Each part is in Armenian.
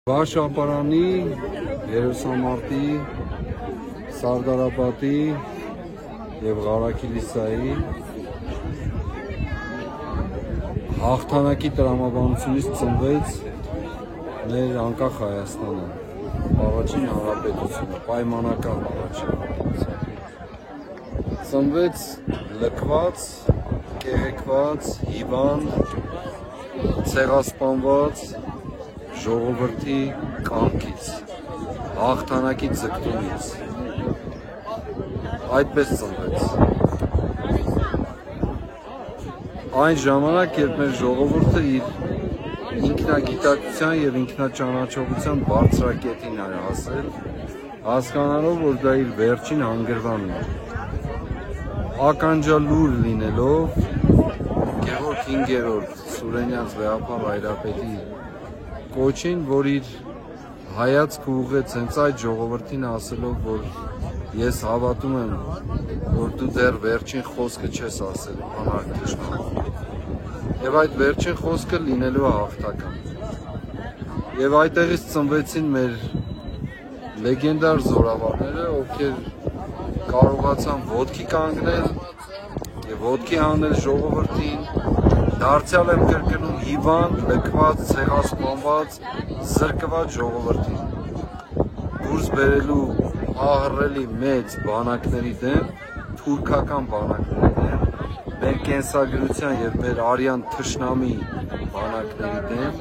Վարշապարանի, Երուսամարտի, Սարդարապատի և Ղարաքիլիսայի հաղթանակի տրամաբանությունից ծնվեց մեր անկախ Հայաստանը, առաջին հանրապետությունը, պայմանական առաջին հանրապետությունը։ Ծնվեց լքված, կեղեքված, հիվանդ, ցեղասպանված ժողովրդի կամքից, հաղթանակի ձգտումից, այդպես ծնվեց։ Այն ժամանակ, երբ մեր ժողովուրդը իր ինքնագիտակցության և ինքնաճանաչողության բարձրակետին էր հասել, հասկանալով, որ դա իր վերջին հանգրվանն է։ Ականջալուր լինելով Գևորգ 5-րդ Սուրենյանց վեհապահ հայրապետի կոչին, որ իր հայացքը ուղղեց հենց այդ ժողովրդին ասելով, որ ես հավատում եմ, որ դու դեռ վերջին խոսքը չես ասել անարգ թշնամու։ Եվ այդ վերջին խոսքը լինելու է հաղթական։ Եվ այդտեղից ծնվեցին մեր լեգենդար զորավարները, ովքեր կարողացան ոտքի կանգնել և ոտքի հանել ժողովրդին, դարձյալ եմ կրկնում հիվանդ, լքված, ցեղասպանված, զրկված ժողովրդին դուրս բերելու ահռելի մեծ բանակների դեմ, թուրքական բանակների դեմ, մեր կենսագրության և մեր արյան թշնամի բանակների դեմ,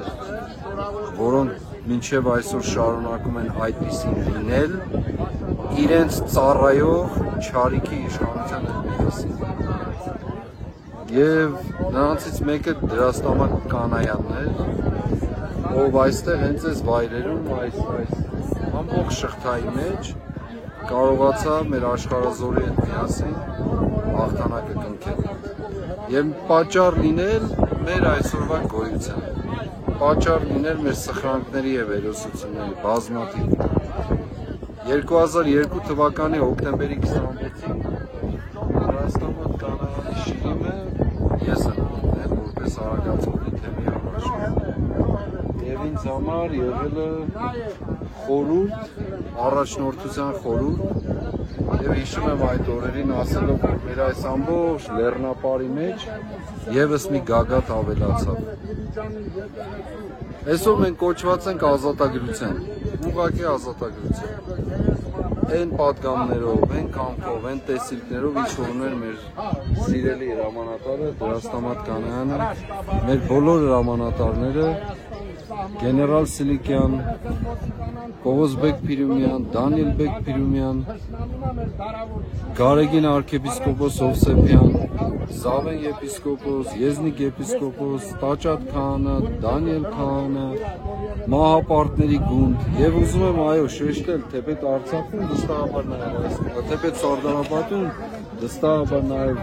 որոնք մինչև այսօր շարունակում են այդպիսին լինել, իրենց ծառայող չարիքի իշխանության ներքո։ Եվ նրանցից մեկը Դրաստամատ Կանայանն էր, ով այստեղ հենց այս վայրերում, այս ամբողջ շղթայի մեջ կարողացավ մեր աշխարհազորի հետ միասին հաղթանակը կնքել և պատճառ լինել մեր այսօրվա գոյության, պատճառ լինել մեր սխրանքների և հերոսությունների բազմաթիվ։ 2002 թվականի հոկտեմբերի 26-ին Դրաստամատ Կանայանի շիրիմը ես եմ մտնել որպես արագածովի թեմի առաջնորդ և ինձ համար եղել է խորհուրդ, առաջնորդության խորհուրդ և հիշում եմ այդ օրերին ասելով, որ մեր այս ամբողջ լեռնապարի մեջ ևս մի գագաթ ավելացավ։ Այսօր մենք կոչված ենք ազատագրության, ուղղակի ազատագրության։ Այն պատգամներով, այն կամքով, այն տեսիլքներով, ինչ որ ուներ մեր սիրելի հրամանատարը Դրաստամատ Կանայանը, մեր բոլոր հրամանատարները, Գեներալ Սիլիկյան, Պողոսբեկ Փիրումյան, Դանիելբեկ Փիրումյան, Գարեգին arczepiskopos Հովսեփյան, Զավեն եպիսկոպոս, Եզնիկ եպիսկոպոս, Տաճատ Քահանա, Դանիել Քահանա, մահապարտների գունդ և ուզում եմ այո շեշտել, թեպետ Արցախում վստահաբար նաև թեպետ Սարդարապատում վստահաբար նաև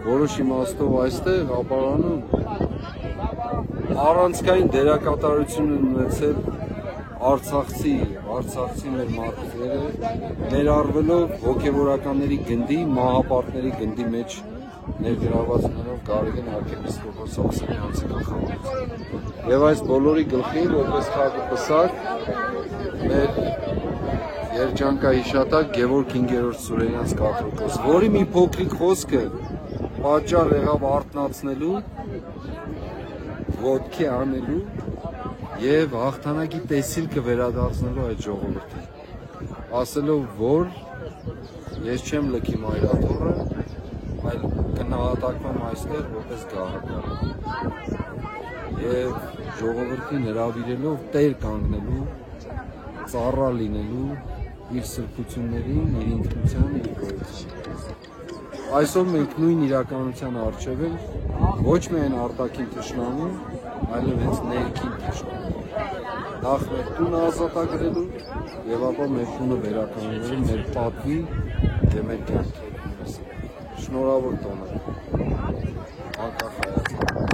որոշ իմաստով այստեղ ապարանում առանցքային դերակատարություն են ունեցել արցախցի մեր մարդիկները, ներառվելով հոգևորականների գնդի, մահապարտների գնդի մեջ ներգրավված ունենով Գարեգին arczepiskopos Հովսեփյանցի գլխավորությամբ։ Եվ այս բոլորի գլխին, որպես խաղապսակ, մեր երջանկահիշատակ Գևորգ 5-րդ Սուրենյանց կաթողիկոս, որի մի փոքրիկ խոսքը պատճառ եղավ արթնացնելու, ոտքի անելու և հաղթանակի տեսիլքը վերադարձնելու այդ ժողովրդին, ասելով, որ ես չեմ լքի մայրաթոռը, այլ կնահատակվեմ այստեղ որպես գահակալ և ժողովրդին հրավիրելով տեր կանգնելու, ծառա լինելու իր սրբություններին, իր ինքնության, իր գոյության։ Այսօր մենք նույն իրականության առջև ենք, ոչ միայն արտաքին թշնամու, այլև հենց ներքին թշնամու։ Նախ մեր տունը ազատագրելու և ապա մեր տունը վերականգնելու մեր պատվի և մեր կյանքի։ Շնորհավոր տոներ։ Անկախ Հայաստան։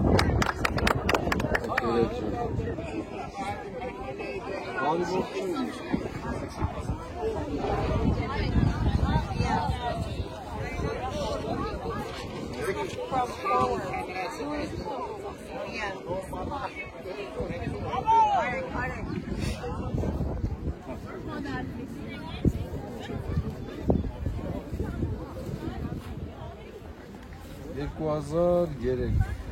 2003